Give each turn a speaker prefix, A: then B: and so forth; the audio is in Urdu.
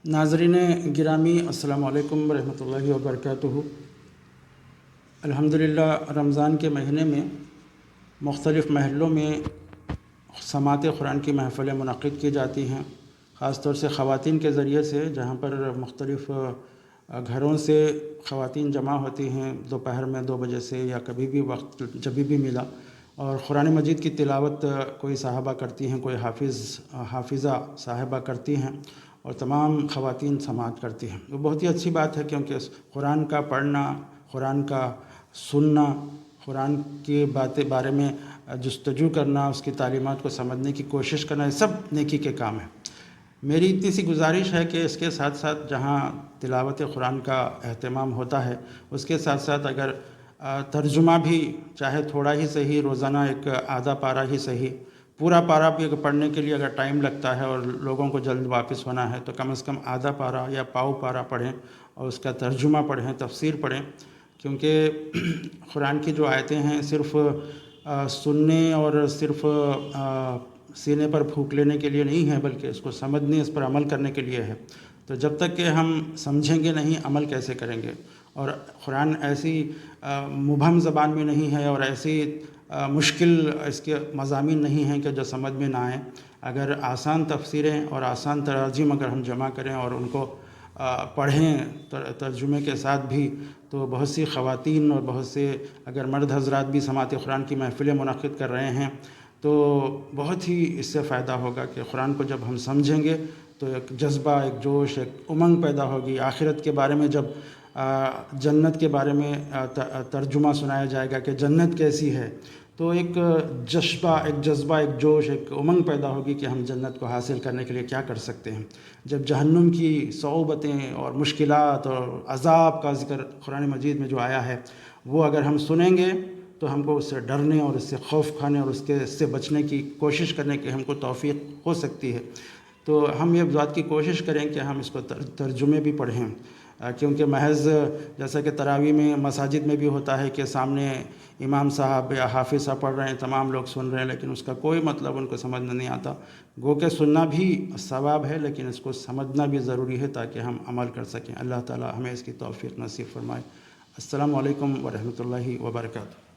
A: ناظرین گرامی السلام علیکم ورحمۃ اللہ وبرکاتہ۔ الحمدللہ رمضان کے مہینے میں مختلف محلوں میں سماعت قرآن کی محفلیں منعقد کی جاتی ہیں، خاص طور سے خواتین کے ذریعے سے، جہاں پر مختلف گھروں سے خواتین جمع ہوتی ہیں دوپہر میں 2 بجے سے یا کبھی بھی وقت جب بھی ملا، اور قرآن مجید کی تلاوت کوئی صاحبہ کرتی ہیں، کوئی حافظہ صاحبہ کرتی ہیں، اور تمام خواتین سماعت کرتی ہیں۔ وہ بہت ہی اچھی بات ہے، کیونکہ قرآن کا پڑھنا، قرآن کا سننا، قرآن کے بارے میں جستجو کرنا، اس کی تعلیمات کو سمجھنے کی کوشش کرنا، یہ سب نیکی کے کام ہیں۔ میری اتنی سی گزارش ہے کہ اس کے ساتھ ساتھ جہاں تلاوت قرآن کا اہتمام ہوتا ہے، اس کے ساتھ ساتھ اگر ترجمہ بھی چاہے تھوڑا ہی صحیح، روزانہ ایک آدھا پارہ ہی صحیح، پورا پارہ بھی اگر پڑھنے کے لیے اگر ٹائم لگتا ہے اور لوگوں کو جلد واپس ہونا ہے تو کم از کم آدھا پارہ یا پاؤ پارہ پڑھیں اور اس کا ترجمہ پڑھیں، تفسیر پڑھیں، کیونکہ قرآن کی جو آیتیں ہیں صرف سننے اور صرف سینے پر پھونک لینے کے لیے نہیں ہے، بلکہ اس کو سمجھنے، اس پر عمل کرنے کے لیے ہے۔ تو جب تک کہ ہم سمجھیں گے نہیں، عمل کیسے کریں گے؟ اور قرآن ایسی مبہم زبان میں نہیں ہے اور ایسی مشکل اس کے مضامین نہیں ہیں کہ جو سمجھ میں نہ آئیں۔ اگر آسان تفسیریں اور آسان تراجم اگر ہم جمع کریں اور ان کو پڑھیں ترجمے کے ساتھ بھی، تو بہت سی خواتین اور بہت سے اگر مرد حضرات بھی سماعت قرآن کی محفلیں منعقد کر رہے ہیں تو بہت ہی اس سے فائدہ ہوگا کہ قرآن کو جب ہم سمجھیں گے تو ایک جذبہ، ایک جوش، ایک امنگ پیدا ہوگی۔ آخرت کے بارے میں جب جنت کے بارے میں ترجمہ سنایا جائے گا کہ جنت کیسی ہے، تو ایک جذبہ، ایک جوش، ایک امنگ پیدا ہوگی کہ ہم جنت کو حاصل کرنے کے لیے کیا کر سکتے ہیں۔ جب جہنم کی صعوبتیں اور مشکلات اور عذاب کا ذکر قرآن مجید میں جو آیا ہے، وہ اگر ہم سنیں گے تو ہم کو اس سے ڈرنے اور اس سے خوف کھانے اور اس سے بچنے کی کوشش کرنے کی ہم کو توفیق ہو سکتی ہے۔ تو ہم یہ بات کی کوشش کریں کہ ہم اس کو ترجمے بھی پڑھیں، کیونکہ محض جیسا کہ تراویح میں مساجد میں بھی ہوتا ہے کہ سامنے امام صاحب یا حافظ صاحب پڑھ رہے ہیں، تمام لوگ سن رہے ہیں، لیکن اس کا کوئی مطلب ان کو سمجھ نہیں آتا۔ گو کہ سننا بھی ثواب ہے، لیکن اس کو سمجھنا بھی ضروری ہے تاکہ ہم عمل کر سکیں۔ اللہ تعالی ہمیں اس کی توفیق نصیب فرمائے۔ السلام علیکم ورحمۃ اللہ وبرکاتہ۔